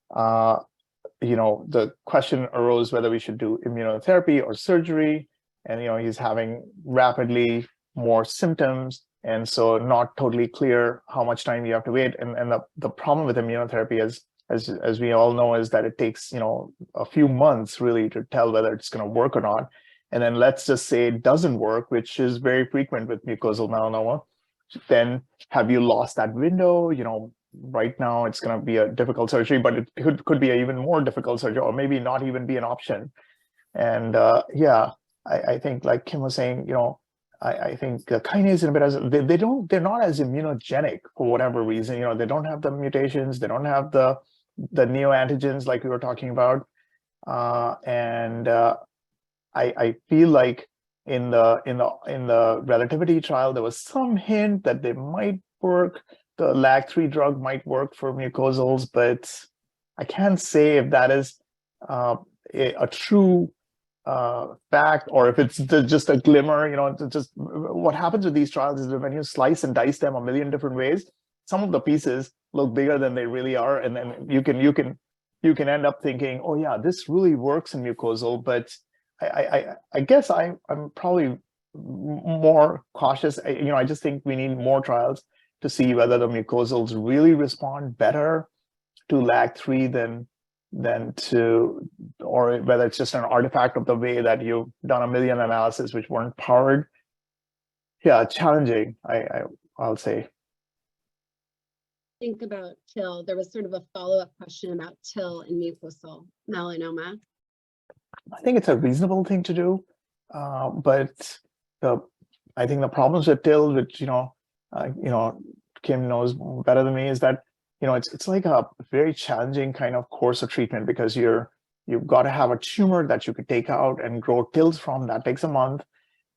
the question arose whether we should do immunotherapy or surgery, and he's having rapidly more symptoms, and so not totally clear how much time you have to wait. And the problem with immunotherapy is, as we all know, is that it takes a few months really to tell whether it's going to work or not. And then let's just say it doesn't work, which is very frequent with mucosal melanoma. Then have you lost that window? Right now it's going to be a difficult surgery, but it could be an even more difficult surgery, or maybe not even be an option. And I think, like Kim was saying, I think kinase inhibitors, they're not as immunogenic for whatever reason. They don't have the mutations, they don't have the neoantigens like we were talking about, and I feel like in the relativity trial there was some hint that they might work. The LAG-3 drug might work for mucosals, but I can't say if that is a true fact, or if it's just a glimmer. Just what happens with these trials is that when you slice and dice them a million different ways, some of the pieces look bigger than they really are, and then you can end up thinking, oh yeah, this really works in mucosal. But I guess I'm probably more cautious. I just think we need more trials to see whether the mucosals really respond better to LAG-3 than to, or whether it's just an artifact of the way that you've done a million analysis which weren't powered. Yeah, challenging, I'll say. Think about TIL. There was sort of a follow-up question about TIL in mucosal melanoma. I think it's a reasonable thing to do, but I think the problems with TIL, which Kim knows better than me, is that it's like a very challenging kind of course of treatment, because you've got to have a tumor that you could take out and grow TILs from. That takes a month,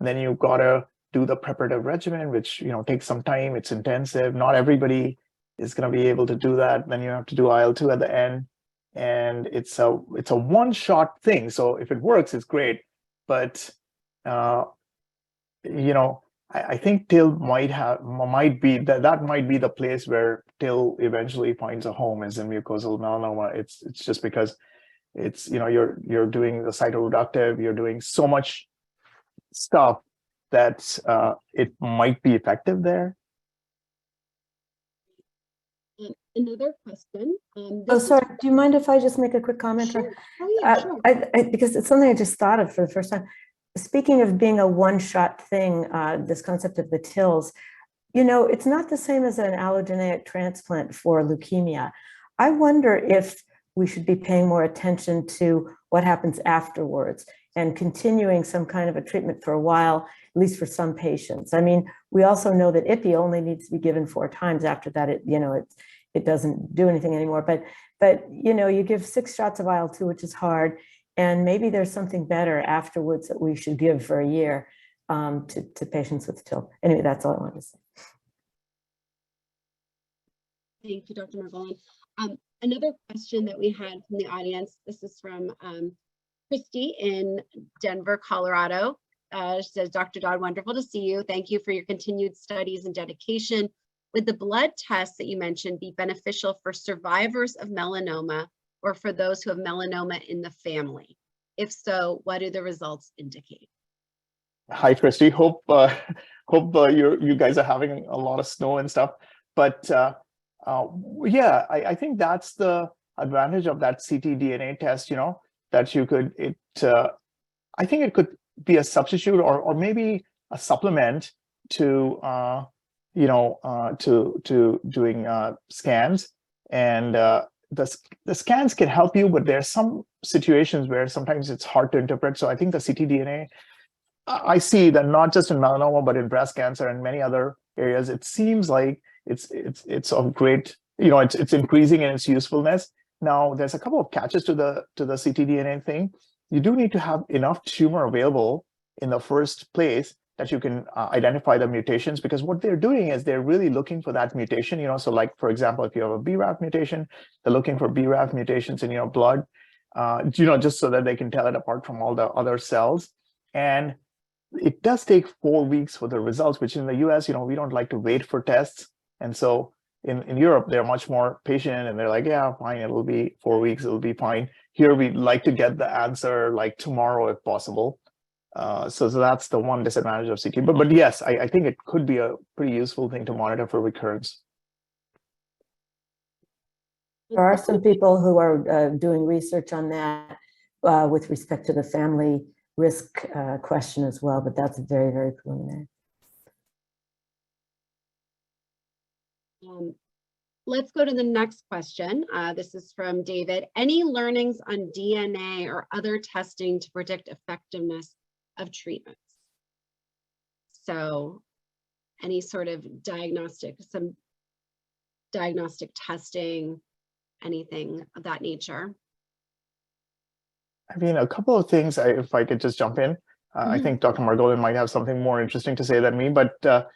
and then you've got to do the preparative regimen, which takes some time. It's intensive. Not everybody is going to be able to do that. Then you have to do IL-2 at the end, and it's a one-shot thing. So if it works, it's great, but I think TIL might be the place where TIL eventually finds a home, is in mucosal melanoma. It's just because it's you're doing the cytoreductive, you're doing so much stuff that it might be effective there. Another question. Sorry, do you mind if I just make a quick comment? Sure. Oh, yeah, sure. Because it's something I just thought of for the first time. Speaking of being a one-shot thing, this concept of the TILs, it's not the same as an allogeneic transplant for leukemia. I wonder if we should be paying more attention to what happens afterwards and continuing some kind of a treatment for a while, at least for some patients. I mean, we also know that IPI only needs to be given 4 times. After that, it doesn't do anything anymore. But you give 6 shots of IL-2, which is hard, and maybe there's something better afterwards that we should give for a year to patients with TIL. Anyway, that's all I wanted to say. Thank you, Dr. Margolin. Another question that we had from the audience, this is from Christy in Denver, Colorado. She says, Dr. Dodd, wonderful to see you. Thank you for your continued studies and dedication. Would the blood tests that you mentioned be beneficial for survivors of melanoma or for those who have melanoma in the family? If so, what do the results indicate? Hi, Christy. Hope you guys are having a lot of snow and stuff. But yeah, I think that's the advantage of that ctDNA test, that you could, I think it could be a substitute or maybe a supplement to, to doing scans. And the scans can help you, but there are some situations where sometimes it's hard to interpret. So I think the ctDNA, I see that not just in melanoma, but in breast cancer and many other areas, it seems like it's of great it's increasing in its usefulness. Now, there's a couple of catches to the ctDNA thing. You do need to have enough tumor available in the first place that you can identify the mutations, because what they're doing is they're really looking for that mutation. So like, for example, if you have a BRAF mutation, they're looking for BRAF mutations in your blood, just so that they can tell it apart from all the other cells. And it does take 4 weeks for the results, which in the US, we don't like to wait for tests. And so in Europe, they're much more patient, and they're like, yeah, fine, it'll be 4 weeks, it'll be fine. Here, we'd like to get the answer like tomorrow if possible. So that's the one disadvantage of CT. But yes, I think it could be a pretty useful thing to monitor for recurrence. There are some people who are doing research on that with respect to the family risk question as well, but that's very, very preliminary. Let's go to the next question. This is from David. Any learnings on DNA or other testing to predict effectiveness of treatments? So any sort of some diagnostic testing, anything of that nature? I mean, a couple of things, if I could just jump in. I think Dr. Margolin might have something more interesting to say than me, but the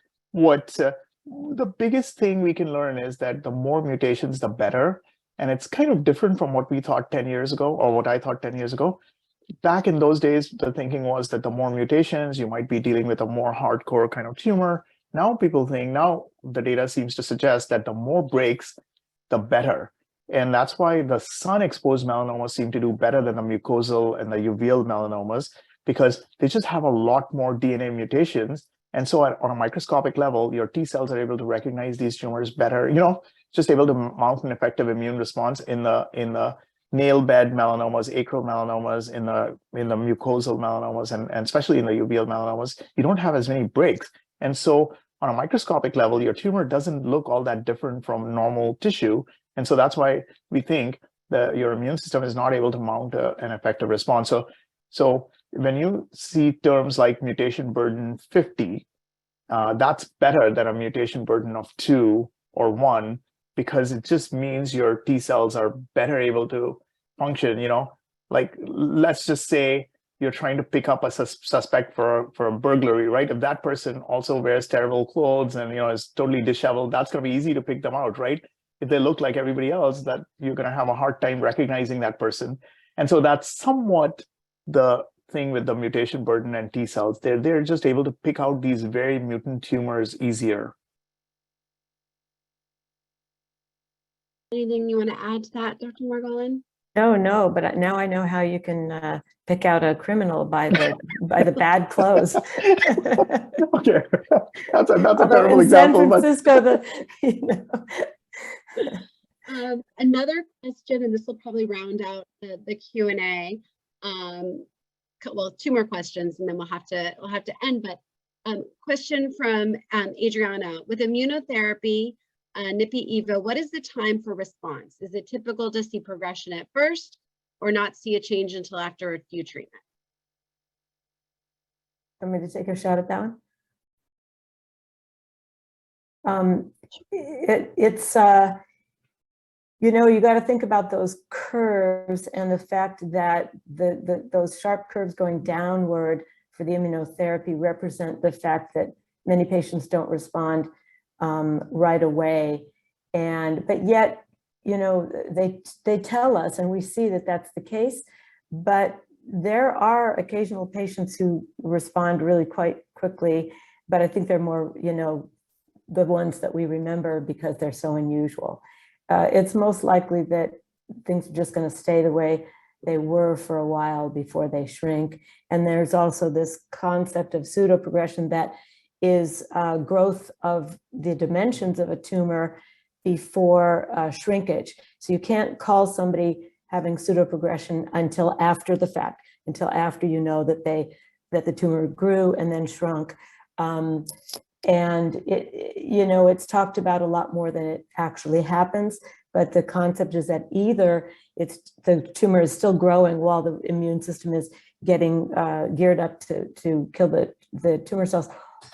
biggest thing we can learn is that the more mutations, the better. And it's kind of different from what we thought 10 years ago, or what I thought 10 years ago. Back in those days, the thinking was that the more mutations, you might be dealing with a more hardcore kind of tumor. Now the data seems to suggest that the more breaks, the better. And that's why the sun-exposed melanomas seem to do better than the mucosal and the uveal melanomas, because they just have a lot more DNA mutations. And so on a microscopic level, your T cells are able to recognize these tumors better, just able to mount an effective immune response in the nail bed melanomas, acral melanomas, in the mucosal melanomas, and especially in the uveal melanomas. You don't have as many breaks. And so on a microscopic level, your tumor doesn't look all that different from normal tissue. And so that's why we think that your immune system is not able to mount an effective response. So when you see terms like mutation burden 50, that's better than a mutation burden of 2 or 1, because it just means your T cells are better able to function. Like, let's just say you're trying to pick up a suspect for a burglary, right? If that person also wears terrible clothes and is totally disheveled, that's going to be easy to pick them out, right? If they look like everybody else, that you're going to have a hard time recognizing that person. And so that's somewhat the thing with the mutation burden and T cells. They're just able to pick out these very mutant tumors easier. Anything you want to add to that, Dr. Margolin? No, but now I know how you can pick out a criminal by the bad clothes. Okay, that's a terrible example. In San Francisco, another question, and this will probably round out the Q&A. Well, 2 more questions, and then we'll have to end. But question from Adriana: with immunotherapy, NIPI-EVA, what is the time for response? Is it typical to see progression at first, or not see a change until after a few treatments? Want me to take a shot at that one? It's you got to think about those curves and the fact that those sharp curves going downward for the immunotherapy represent the fact that many patients don't respond right away. But yet, they tell us, and we see that that's the case, but there are occasional patients who respond really quite quickly, but I think they're more, the ones that we remember because they're so unusual. It's most likely that things are just going to stay the way they were for a while before they shrink. And there's also this concept of pseudoprogression that is growth of the dimensions of a tumor before shrinkage. So you can't call somebody having pseudoprogression until after the fact, until after you know that the tumor grew and then shrunk. And it's talked about a lot more than it actually happens, but the concept is that either the tumor is still growing while the immune system is getting geared up to kill the tumor cells,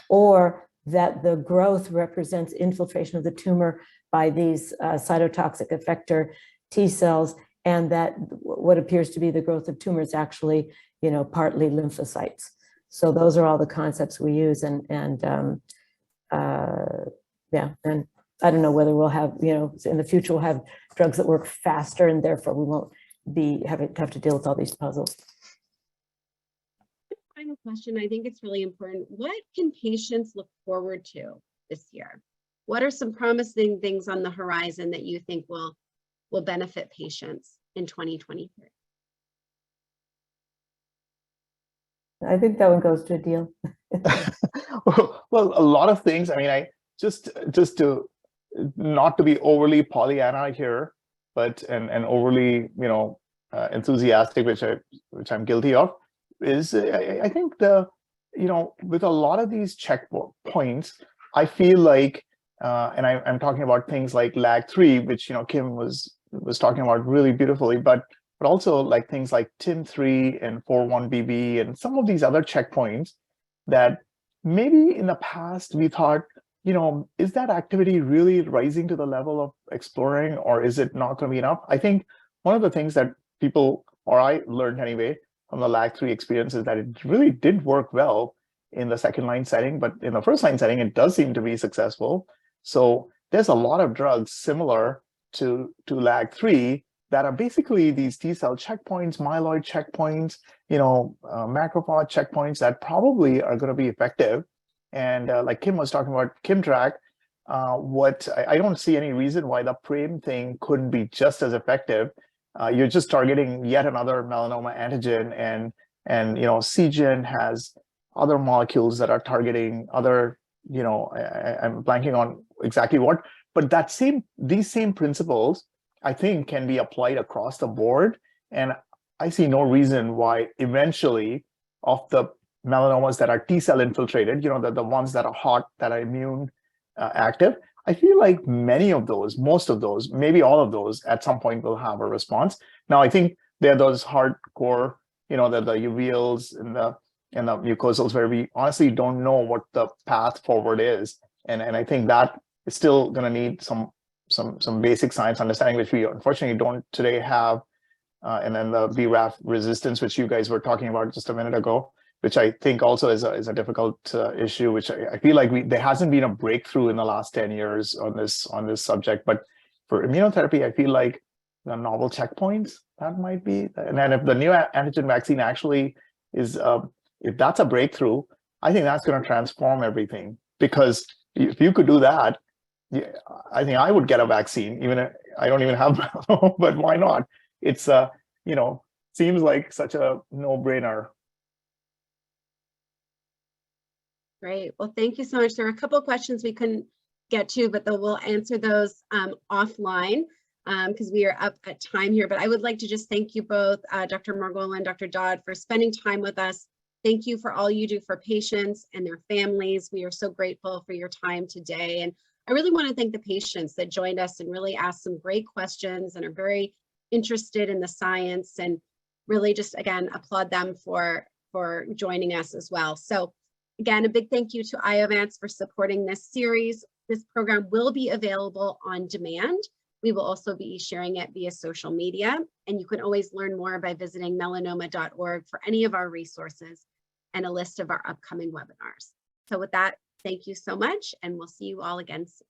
or that the growth represents infiltration of the tumor by these cytotoxic effector T cells, and that what appears to be the growth of tumors actually, partly lymphocytes. So those are all the concepts we use, and I don't know whether we'll have, in the future we'll have drugs that work faster, and therefore we won't have to deal with all these puzzles. Final question. I think it's really important. What can patients look forward to this year? What are some promising things on the horizon that you think will benefit patients in 2023? I think that one goes to Adil. Well, a lot of things. I mean, I just to not to be overly Pollyanna here, but and overly enthusiastic, which I'm guilty of, is I think with a lot of these checkpoints, I feel like, and I'm talking about things like LAG3, which Kim was talking about really beautifully, but also like things like TIM3 and 4-1BB and some of these other checkpoints that maybe in the past we thought, is that activity really rising to the level of exploring, or is it not going to be enough? I think one of the things that people, or I learned anyway, from the LAG3 experience is that it really did work well in the second line setting, but in the first line setting, it does seem to be successful. So there's a lot of drugs similar to LAG3 that are basically these T cell checkpoints, myeloid checkpoints, macrophage checkpoints that probably are going to be effective. And like Kim was talking about KIMTRAC, I don't see any reason why the PRAME thing couldn't be just as effective. You're just targeting yet another melanoma antigen, and Seagen has other molecules that are targeting other, I'm blanking on exactly what, but these same principles, I think, can be applied across the board. And I see no reason why eventually of the melanomas that are T cell infiltrated, the ones that are hot, that are immune active, I feel like most of those, maybe all of those at some point will have a response. Now, I think there are those hardcore, the uveals and the mucosals where we honestly don't know what the path forward is. And I think that is still going to need some basic science understanding, which we unfortunately don't today have. And then the BRAF resistance, which you guys were talking about just a minute ago, which I think also is a difficult issue, which I feel like there hasn't been a breakthrough in the last 10 years on this subject. But for immunotherapy, I feel like the novel checkpoints, that might be. And then if the new antigen vaccine actually is, if that's a breakthrough, I think that's going to transform everything. Because if you could do that, I think I would get a vaccine, even if I don't even have, but why not? It's, seems like such a no-brainer. Great. Well, thank you so much. There are a couple of questions we couldn't get to, but we'll answer those offline because we are up at time here. But I would like to just thank you both, Dr. Margola and Dr. Dodd, for spending time with us. Thank you for all you do for patients and their families. We are so grateful for your time today. And I really want to thank the patients that joined us and really asked some great questions and are very interested in the science, and really just, again, applaud them for joining us as well. So again, a big thank you to Iovance for supporting this series. This program will be available on demand. We will also be sharing it via social media, and you can always learn more by visiting melanoma.org for any of our resources and a list of our upcoming webinars. So with that, thank you so much, and we'll see you all again soon.